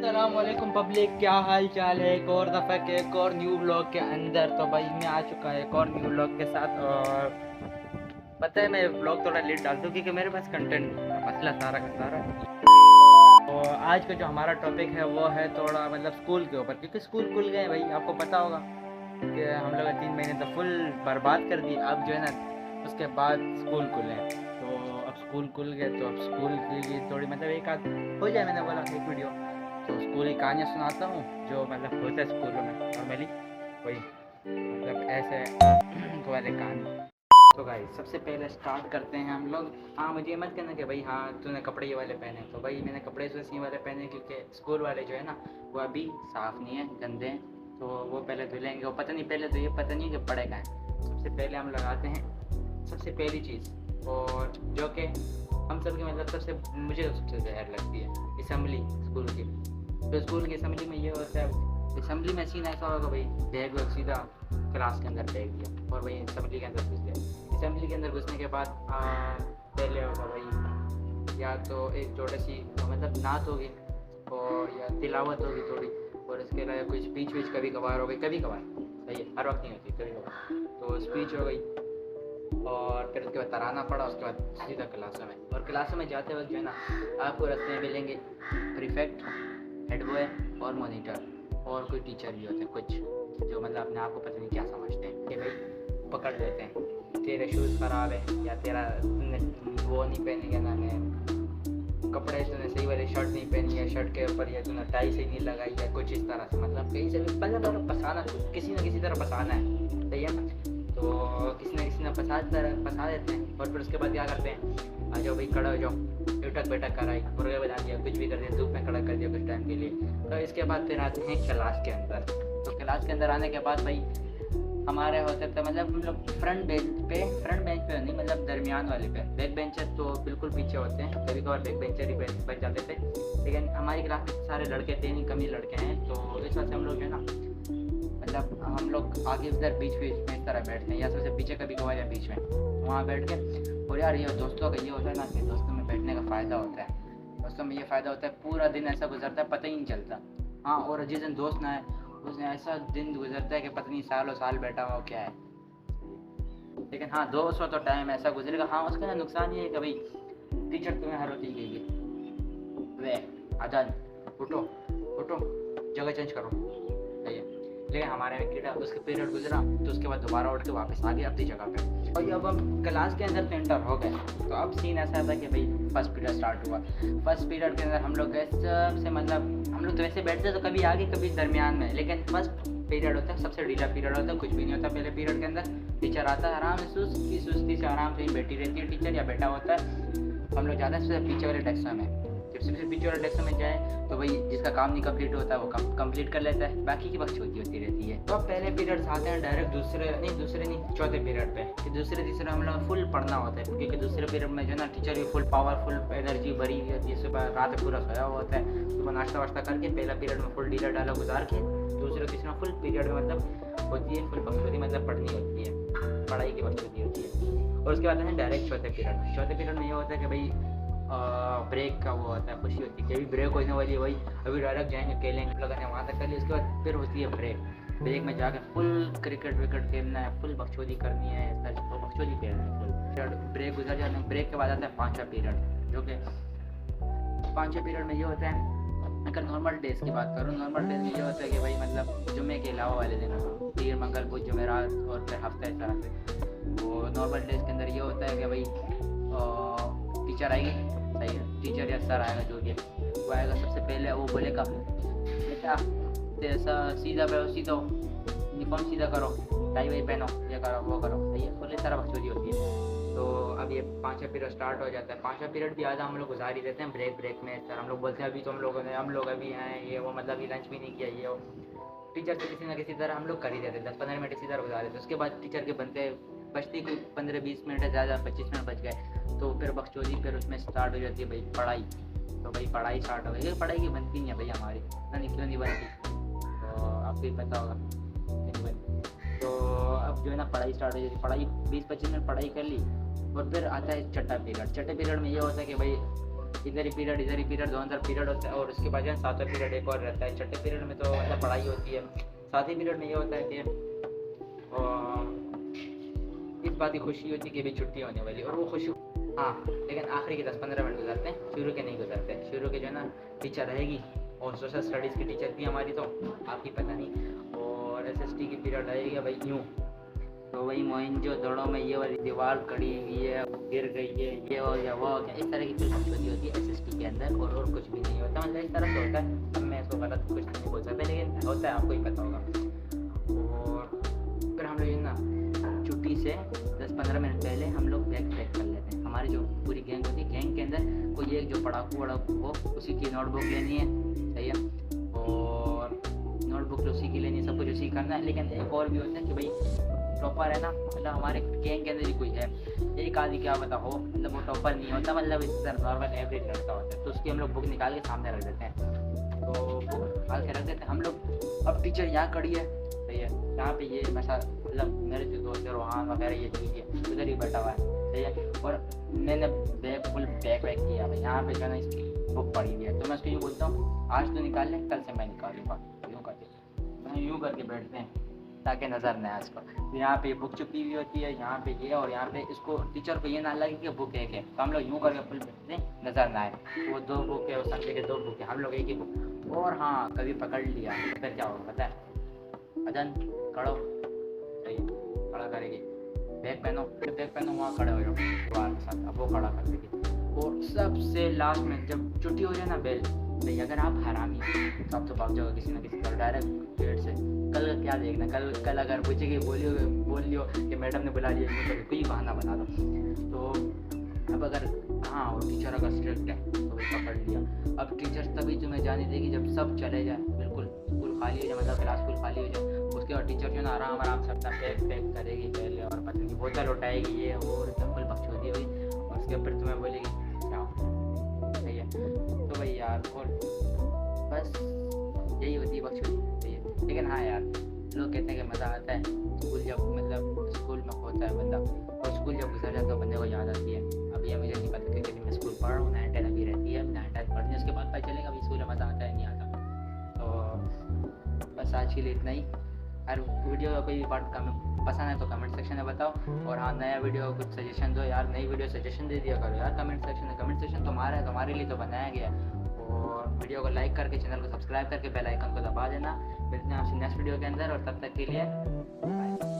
अस्सलामुअलैकुम पब्लिक, क्या हाल चाल है। एक और दफ़ा के एक और न्यू व्लॉग के अंदर तो भाई मैं आ चुका है एक और न्यू व्लॉग के साथ। और पता है मैं व्लॉग थोड़ा लेट डालता हूँ क्योंकि मेरे पास कंटेंट मसला सारा का सारा। तो आज का जो हमारा टॉपिक है वो है थोड़ा मतलब स्कूल के ऊपर, क्योंकि स्कूल खुल गए भाई, आपको पता होगा कि हम लोग 3 महीने तो फुल बर्बाद कर दिए। अब जो है ना उसके बाद स्कूल खुले, तो अब स्कूल खुल गए तो अब स्कूल की थोड़ी मतलब एक आध हो जाए, मैंने बोला एक वीडियो तो स्कूल की कहानियाँ सुनाता हूँ जो मतलब होता है स्कूलों में नॉर्मली, वही मतलब ऐसे वाले कहानी। तो भाई सबसे पहले स्टार्ट करते हैं हम लोग। हाँ मुझे ये मत कहना कि भाई हाँ तूने कपड़े ये वाले पहने, तो भाई मैंने कपड़े सी वाले पहने क्योंकि स्कूल वाले जो है ना वो अभी साफ़ नहीं है, गंदे हैं, तो वो पहले धुलेंगे। वो पता नहीं पहले तो ये पता नहीं कि पड़े का है। सबसे पहले हम लगाते हैं सबसे पहली चीज़, और जो कि हम सब की मतलब सबसे मुझे तो सबसे जहर लगती है, असम्बली स्कूल की। तो स्कूल की असम्बली में ये होता है, असम्बली में सीन ऐसा होगा भाई बैग वैग सीधा क्लास के अंदर फेंक दिया और भाई असम्बली के अंदर घुस गया। असम्बली के अंदर घुसने के बाद पहले होगा भाई या तो एक छोटी सी मतलब नात होगी और या तिलावत होगी थोड़ी, और इसके अलावा कोई स्पीच वीच कभी कभार हो गई, कभी कभार, सही है हर वक्त नहीं होती, कभी कभार तो स्पीच हो गई। और फिर उसके बाद तराना पड़ा, उसके बाद सीधा क्लासों में। और क्लासों में जाते वक्त जो है ना आपको रास्ते में मिलेंगे प्रीफेक्ट, हेड बॉय और मॉनिटर, और कोई टीचर भी होते हैं कुछ जो मतलब अपने आप को पता नहीं क्या समझते हैं कि भाई पकड़ लेते हैं तेरे शूज़ ख़राब है या तेरा वो नहीं पहने, क्या नाम है, कपड़े तूने सही वाली शर्ट नहीं पहनी है, शर्ट के ऊपर या तूने टाई सही नहीं लगाई है, कुछ इस तरह से मतलब कहीं से भी मतलब फंसाना, किसी न किसी तरह फंसाना है, सही है ना। तो किसी न किसी ने फंसा देते हैं। और फिर उसके बाद क्या करते हैं, आ जाओ भाई खड़ा हो जाओ, उठक बैठक कराई, मुर्गे बना दिया, कुछ भी कर दिया, धूप में खड़ा कर दिया कुछ टाइम के लिए। तो इसके बाद फिर आते हैं क्लास के अंदर। तो क्लास के अंदर आने के बाद भाई हमारे होते थे मतलब हम लोग फ्रंट बेंच पे नहीं, मतलब दरमियान वाले पे। बैक बेंचर तो बिल्कुल पीछे होते हैं, कभी कभार बैक बेंचर ही बच जाते थे, लेकिन हमारी क्लास में सारे लड़के थे नहीं, कम ही लड़के हैं, तो इस वजह से हम लोग जो है ना मतलब हम लोग आगे उधर बीच में इस तरह बैठते हैं, या सबसे पीछे कभी कभार या बीच में वहाँ बैठ के। और यार ये दोस्तों का ये होता है ना कि दोस्तों में बैठने का फ़ायदा होता है, दोस्तों में ये फ़ायदा होता है पूरा दिन ऐसा गुजरता है पता ही नहीं चलता। हाँ और जिस दिन दोस्त ना है उसने ऐसा दिन गुजरता है कि पता नहीं सालों साल बैठा हुआ क्या है, लेकिन हाँ 200 तो टाइम ऐसा गुजरेगा। हाँ उसका ना नुकसान ये है कि भाई टीचर तुम्हें हर रोटी कहेगी वे आजाद उठो उठो जगह चेंज करो, सही है। लेकिन हमारे में कीड़ा उसके पीरियड गुजरा तो उसके बाद दोबारा उठ के वापस आ गए अपनी जगह पे। और अब हम क्लास के अंदर तो एंटर हो गए, तो अब सीन ऐसा था कि भाई फर्स्ट पीरियड स्टार्ट हुआ। फर्स्ट पीरियड के अंदर हम लोग सबसे मतलब हम लोग तो वैसे बैठते तो कभी आगे कभी दरमियान में, लेकिन फर्स्ट पीरियड होता है सबसे ढीला पीरियड होता है, कुछ भी नहीं होता पहले पीरियड के अंदर। टीचर आता है आराम से सुस्ती से आराम से ही बैठी रहती है टीचर या बैठा होता है। हम लोग जाते हैं सबसे पीछे वाले डेस्क में, जब सबसे पीछे वाले डेस्क में जाए तो भाई जिसका काम नहीं कंप्लीट होता है वो कंप्लीट कर लेता है, बाकी की बकचोदी होती रहती है। तो अब पहले पीरियड आते हैं डायरेक्ट दूसरे नहीं चौथे पीरियड पे, कि दूसरे तीसरे हम लोग फुल पढ़ना होता है, क्योंकि दूसरे पीरियड में जो है ना टीचर भी फुल पावरफुल एनर्जी भरी हुई होती है, सुबह रात पूरा सोया हुआ होता है, सुबह नाश्ता वाश्ता करके पहला पीरियड में फुल ढीला डाला गुजार के दूसरे तीसरा फुल पीरियड में मतलब होती है फुल बकचोदी, मतलब पढ़नी होती है, पढ़ाई की बकचोदी होती है। और उसके बाद है डायरेक्ट चौथे पीरियड में ये होता है कि भाई ब्रेक का वो होता है, खुशी होती है कि अभी ब्रेक होने वाली है, वही अभी डायरेक्ट जाएंगे खेलेंगे, लगाने वहाँ तक कर लिया। उसके बाद फिर होती है ब्रेक में जाकर फुल क्रिकेट विकेट खेलना है, फुल बकचोदी करनी है, सच तो बकचोदी खेलना है फुल। ब्रेक गुजर जाते हैं, ब्रेक के बाद आता है पाँचवा पीरियड, जो कि पाँचवें पीरियड में ये होता है, अगर नॉर्मल डेज की बात करूँ, नॉर्मल डेज में ये होता है कि भाई मतलब जुम्मे के अलावा वाले दिन पीर मंगल बुध जुमेरात और फिर हफ्ता इस तरह से। वो नॉर्मल डेज के अंदर ये होता है कि भाई टीचर आएगी, सही है, टीचर या सर आएगा जो भी है, वो आएगा सबसे पहले वो बोलेगा बेटा ऐसा सीधा सीधा यूनिफॉर्म सीधा करो, टाई वाई पहनो, ये करो वो करो, सही है, फुल सारा बकचोदी होती है। तो अब ये पाँचवा पीरियड स्टार्ट हो जाता है। पाँचवा पीरियड भी आधा हम लोग गुजार ही देते हैं ब्रेक में। सर हम लोग बोलते हैं अभी तो हम लोग अभी हैं ये वो, मतलब ये लंच भी नहीं किया ये वो, टीचर से किसी ना किसी तरह हम लोग कर ही देते, 10-15 मिनट इसी तरह गुजार देते। उसके बाद टीचर के बनते बचती कोई 15-20 मिनट है, ज़्यादा 25 मिनट बच गए तो फिर बकचोदी फिर उसमें स्टार्ट हो जाती है भाई पढ़ाई। तो भाई पढ़ाई स्टार्ट हो गई, पढ़ाई की बनती नहीं है भाई हमारी, नहीं क्यों नहीं बनती, तो आपको ही पता होगा नहीं बनती। तो अब जो है ना पढ़ाई स्टार्ट हो जाती है, पढ़ाई 20-25 मिनट पढ़ाई कर ली। और फिर आता है छठा पीरियड में ये होता है कि भाई इधर ही पीरियड 2 अंदर पीरियड होता है और उसके बाद जो है 7वां पीरियड एक और रहता है। छठे पीरियड में तो मतलब पढ़ाई होती है। 7वें पीरियड में ये होता है कि इस बात की खुशी होती है कि अभी छुट्टी होने वाली और वो खुशी हाँ, लेकिन आखिरी के 10-15 मिनट गुजरते हैं, शुरू के नहीं गुजरते। शुरू के जो है ना टीचर रहेगी और सोशल स्टडीज़ की टीचर थी हमारी, तो आपकी पता नहीं, और SST की पीरियड रहेगी भाई यूँ। तो वही मोहनजोदड़ो में ये वाली दीवार खड़ी हुई है, गिर गई है, ये हो गया वो हो गया, इस तरह की कोई बकचोदी होती है SST के अंदर और कुछ भी नहीं होता। मतलब इस तरह से होता है। अब मैं इसको गलत कुछ नहीं बोल सकता, लेकिन होता है, आपको ही पता होगा। और फिर हम लोग ना छुट्टी से 10-15 मिनट पहले हम लोग बैग पैक कर लेते हैं। हमारी जो पूरी गैंग होती है, गैंग के अंदर कोई एक जो पढ़ाकू वड़ाकू हो, उसी की नोटबुक लेनी है, सही है, और नोटबुक तो उसी की लेनी है, सब कुछ उसी करना है। लेकिन एक और भी होता है कि भाई टॉपर है ना, मतलब हमारे गैंग के अंदर ही कोई है, एक आदमी क्या पता हो, मतलब वो टॉपर नहीं होता, मतलब इस तरह नॉर्मल एवरेज लड़का होता है, तो उसकी हम लोग बुक निकाल के सामने रख देते हैं। तो बुक निकाल के रख देते हैं हम लोग। अब टीचर यहाँ खड़ी है, सही है, यहाँ पे ये मतलब मेरे जो दोस्त है रोहान वगैरह ये चीज़ उधर ही बैठा हुआ है, सही है, और मैंने बैग फुल बैग वैग किया भाई, यहाँ पे जो है ना इसकी बुक पड़ी हुई है। तो मैं उसको यूँ बोलता हूँ आज तो निकाल लें, कल से मैं निकालूंगा, यूँ करके यूँ करके बैठते हैं ताकि नज़र न आए इसको। तो यहाँ पे बुक छुपी हुई होती है, यहाँ पे ये, और यहाँ पे इसको टीचर को ये ना लगे कि बुक एक है, तो हम लोग यूँ करके फुल बैठते हैं, नज़र ना आए। वो 2 बुक है, उस संडे के 2 बुक है, हम लोग एक ही बुक। और हाँ, कभी पकड़ लिया तो फिर क्या होगा पता है, अदन खड़ो, सही है, खड़ा करेगी, बैग पहनो वहाँ खड़े हो जाओ दीवार के साथ, अब वो खड़ा कर देगी। और सबसे लास्ट में जब छुट्टी हो जाए ना बेल, भाई अगर आप हरामी तो आप तो भाग जाओगे किसी ना किसी तरह डायरेक्ट गेट से। कल क्या देखना, कल अगर पूछेगी बोल लियो कि मैडम ने बुला लिया, तो कोई बहाना बना दो। तो अब अगर हाँ, और टीचर अगर स्ट्रिक्ट है तो भाई पकड़ लिया। अब टीचर तभी तुम्हें जाने देगी जब सब चले जाए, बिल्कुल स्कूल खाली हो जाए, मतलब क्लास स्कूल खाली हो जाए। उसके बाद टीचर जो ना आराम से अपना बैग पैक करेगी पहले, और पता नहीं बोतल उठाएगी, ये और बिल्कुल बकचोदी होगी, और उसके ऊपर तुम्हें बोलेगी क्या, सही है। तो भाई यार, और बस यही होती है बकचोदी, सही है। लेकिन हाँ यार, लोग कहते हैं कि मज़ा आता है स्कूल जब, मतलब स्कूल में होता है बंदा, और स्कूल जब गुजर जाता है तो बंदे को याद आती है। अभी ये मुझे नहीं पता क्योंकि मैं स्कूल पढ़ रहा हूँ, 9-10 अभी रहती है, 9-10 पढ़नी है, उसके बाद पता चलेगा अभी स्कूल में मज़ा आता है नहीं आता। तो बस आज के लिए इतना ही। हर वीडियो का कोई पार्ट पसंद है तो कमेंट सेक्शन में बताओ, और हाँ, नया वीडियो कुछ सजेशन दो यार, नई वीडियो सजेशन दे दिया करो यार कमेंट सेक्शन तुम्हारा है, तुम्हारे लिए तो बनाया गया है। और वीडियो को लाइक करके, चैनल को सब्सक्राइब करके बेल आइकन को दबा देना। मिलते हैं आपसे नेक्स्ट वीडियो के अंदर, और तब तक के लिए बाय।